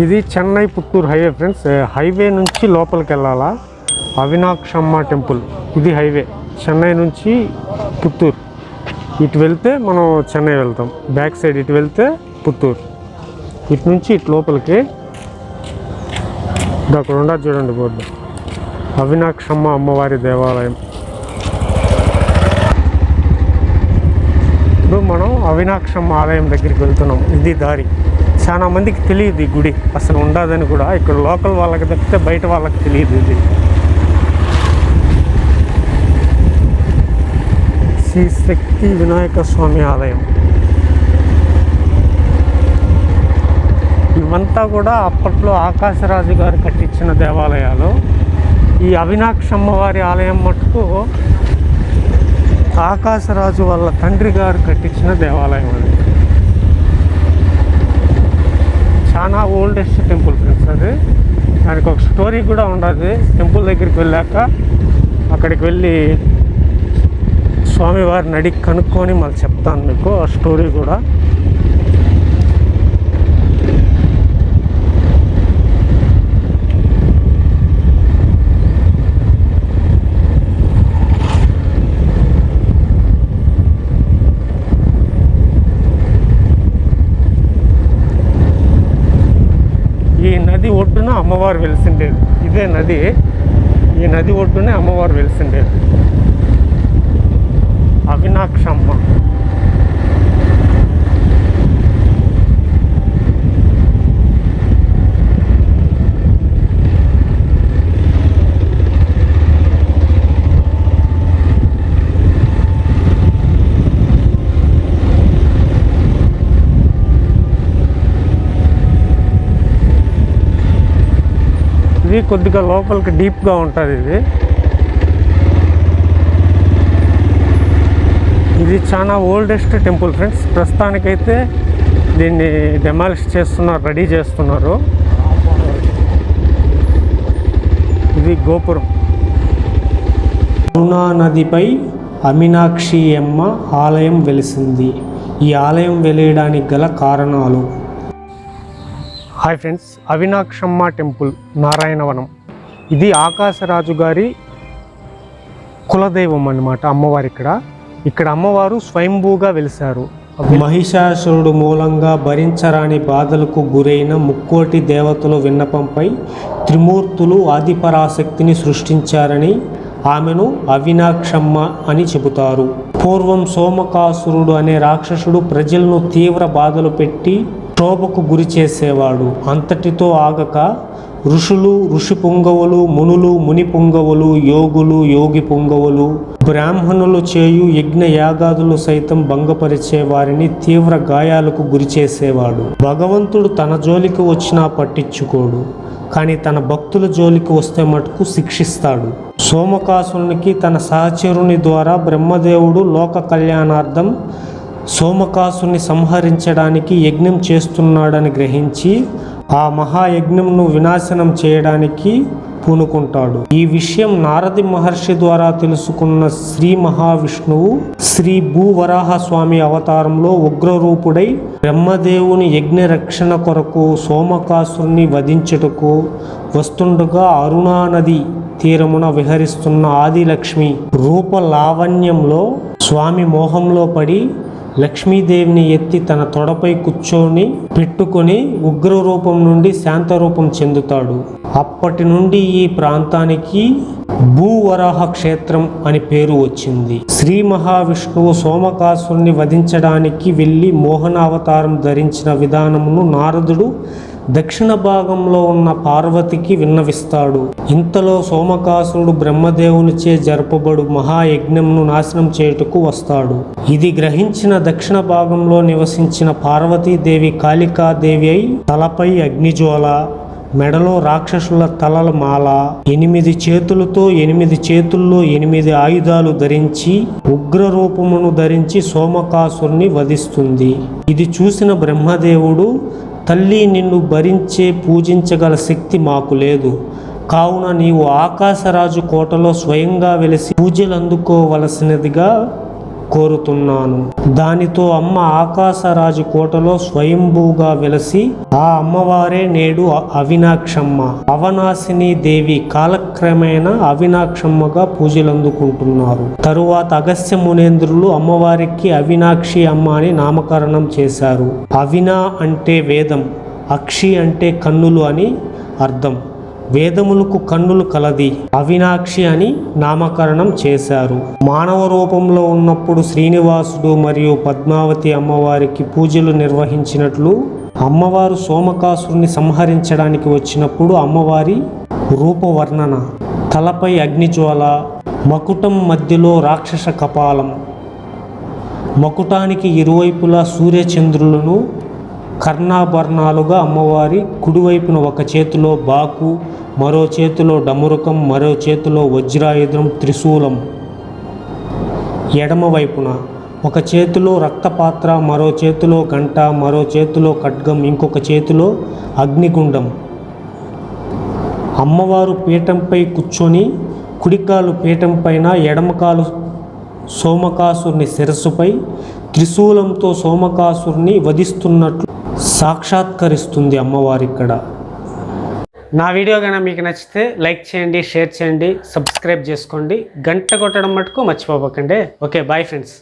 ఇది Chennai Puttur highway friends. Highway నుంచి లోపలికి వెళ్ళాలా అవినాక్షమ్మ టెంపుల్. ఇది హైవే చెన్నై నుంచి పుత్తూరు. ఇటు వెళ్తే మనం చెన్నై వెళ్తాం, బ్యాక్ సైడ్ ఇటు వెళ్తే పుత్తూరు. ఇటు నుంచి ఇటు లోపలికి అక్కడ ఉండదు చూడండి బోర్డు, అవినాక్షమ్మ అమ్మవారి దేవాలయం. ఇప్పుడు మనం అవినాక్షమ్మ ఆలయం దగ్గరికి వెళ్తున్నాం. ఇది దారి. చాలా మందికి తెలియదు ఈ గుడి అసలు ఉండదని కూడా. ఇక్కడ లోకల్ వాళ్ళకి తప్పితే బయట వాళ్ళకి తెలియదు. ఇది శ్రీ శక్తి వినాయక స్వామి ఆలయం. ఇవంతా కూడా అప్పట్లో ఆకాశరాజు గారు కట్టించిన దేవాలయాలు. ఈ అవినాక్షమ్మ వారి ఆలయం మటుకు ఆకాశరాజు వాళ్ళ తండ్రి గారు కట్టించిన దేవాలయం. అది చాలా ఓల్డెస్ట్ టెంపుల్ ఫ్రెండ్స్. అది దానికి ఒక స్టోరీ కూడా ఉండదు. టెంపుల్ దగ్గరికి వెళ్ళాక అక్కడికి వెళ్ళి స్వామివారిని అడిగి కనుక్కొని మళ్ళీ చెప్తాను మీకు ఆ స్టోరీ కూడా. ఈ నది ఒడ్డున అమ్మవారు వెలిసిండేది. ఇదే నది. ఈ నది ఒడ్డునే అమ్మవారు వెలిసిండేది అవినాక్షమ్మ. ఇది కొద్దిగా లోపలికి డీప్గా ఉంటుంది. ఇది చాలా ఓల్డెస్ట్ టెంపుల్ ఫ్రెండ్స్. ప్రస్తుతానికైతే దీన్ని డెమాలిష్ చేస్తున్నారు, రెడీ చేస్తున్నారు. ఇది గోపురం. అరుణా నదిపై అమినాక్షి అమ్మ ఆలయం వెలిసింది. ఈ ఆలయం వెలియడానికి గల కారణాలు. Hi friends, Avinakshamma temple Narayanavanam. ఇది ఆకాశరాజు గారి కులదైవం అన్నమాట అమ్మవారు. ఇక్కడ అమ్మవారు స్వయంభూగా వెలిశారు. మహిషాసురుడు మూలంగా భరించరాని బాధలకు గురైన ముక్కోటి దేవతల విన్నపంపై త్రిమూర్తులు ఆదిపరాశక్తిని సృష్టించారని ఆమెను అవినాక్షమ్మ అని చెబుతారు. పూర్వం సోమకాసురుడు అనే రాక్షసుడు ప్రజలను తీవ్ర బాధలు పెట్టి క్షోభకు గురి చేసేవాడు. అంతటితో ఆగక ఋషులు, ఋషి పుంగవులు, మునులు, ముని పుంగవులు, యోగులు, యోగి పుంగవులు, బ్రాహ్మణులు చేయు యజ్ఞ యాగాదులు సైతం భంగపరిచే వారిని తీవ్ర గాయాలకు గురి చేసేవాడు. భగవంతుడు తన జోలికి వచ్చినా పట్టించుకోడు, కానీ తన భక్తుల జోలికి వస్తే మటుకు శిక్షిస్తాడు. సోమకాసురునికి తన సహచరుని ద్వారా బ్రహ్మదేవుడు లోక కళ్యాణార్థం సోమకాసుని సంహరించడానికి యజ్ఞం చేస్తున్నాడని గ్రహించి ఆ మహాయజ్ఞంను వినాశనం చేయడానికి పూనుకుంటాడు. ఈ విషయం నారది మహర్షి ద్వారా తెలుసుకున్న శ్రీ మహావిష్ణువు శ్రీ భూవరాహ స్వామి అవతారంలో ఉగ్రరూపుడై బ్రహ్మదేవుని యజ్ఞ రక్షణ కొరకు సోమకాసుని వధించుటకు వస్తుండగా అరుణా నది తీరమున విహరిస్తున్న ఆదిలక్ష్మి రూప లావణ్యంలో స్వామి మోహంలో పడి లక్ష్మీదేవిని ఎత్తి తన తొడపై కూర్చొని పెట్టుకొని ఉగ్ర రూపం నుండి శాంత రూపం చెందుతాడు. అప్పటి నుండి ఈ ప్రాంతానికి భూవరాహ క్షేత్రం అని పేరు వచ్చింది. శ్రీ మహావిష్ణువు సోమకాసుని వధించడానికి వెళ్ళి మోహన అవతారం ధరించిన విధానమును నారదుడు దక్షిణ భాగంలో ఉన్న పార్వతికి విన్నవిస్తాడు. ఇంతలో సోమకాసురుడు బ్రహ్మదేవునిచే జరపబడు మహాయజ్ఞంను నాశనం చేయుటకు వస్తాడు. ఇది గ్రహించిన దక్షిణ భాగంలో నివసించిన పార్వతీదేవి కాళికాదేవి అయి తలపై అగ్నిజ్వాల, మెడలో రాక్షసుల తలల మాల, 8 చేతులతో 8 చేతుల్లో 8 ఆయుధాలు ధరించి ఉగ్ర రూపమును ధరించి సోమకాసురుని వధిస్తుంది. ఇది చూసిన బ్రహ్మదేవుడు, తల్లి, నిన్ను భరించే పూజించగల శక్తి మాకు లేదు, కావున నీవు ఆకాశరాజు కోటలో స్వయంగా వెలిసి పూజలు అందుకోవలసినదిగా కోరుతున్నాను. దానితో అమ్మ ఆకాశరాజు కోటలో స్వయంభూగా వెలసి ఆ అమ్మవారే నేడు అవినాక్షమ్మ, అవనాశిని దేవి. కాలక్రమేణా అవినాక్షమ్మగా పూజలందుకుంటున్నారు. తరువాత అగస్త్య మునేంద్రులు అమ్మవారికి అవినాక్షి అమ్మ అని నామకరణం చేశారు. అవినా అంటే వేదం, అక్షి అంటే కన్నులు అని అర్థం. వేదములకు కన్నులు కలది, అవినాక్షి అని నామకరణం చేశారు. మానవ రూపంలో ఉన్నప్పుడు శ్రీనివాసుడు మరియు పద్మావతి అమ్మవారికి పూజలు నిర్వహించినట్లు అమ్మవారు సోమకాసురుని సంహరించడానికి వచ్చినప్పుడు అమ్మవారి రూపవర్ణన: తలపై అగ్నిజ్వాల, మకుటం మధ్యలో రాక్షస కపాలం, మకుటానికి ఇరువైపులా సూర్యచంద్రులను కర్ణాభరణాలుగా అమ్మవారి కుడివైపున ఒక చేతిలో బాకు, మరో చేతిలో డమరుకం, మరో చేతిలో వజ్రాయుధం త్రిశూలం, ఎడమవైపున ఒక చేతిలో రక్తపాత్ర, మరో చేతిలో గంట, మరో చేతిలో ఖడ్గం, ఇంకొక చేతిలో అగ్నిగుండం. అమ్మవారు పీఠంపై కూర్చొని కుడికాలు పీఠం పైన, ఎడమకాలు సోమకాసురుని శిరస్సుపై త్రిశూలంతో సోమకాసురుని వధిస్తున్నట్లు సాక్షాత్కరిస్తుంది అమ్మవారి ఇక్కడ. నా వీడియో కనుక మీకు నచ్చితే లైక్ చేయండి, షేర్ చేయండి, సబ్స్క్రైబ్ చేసుకోండి, గంట కొట్టడం మటుకు మర్చిపోకండి. Okay, bye friends.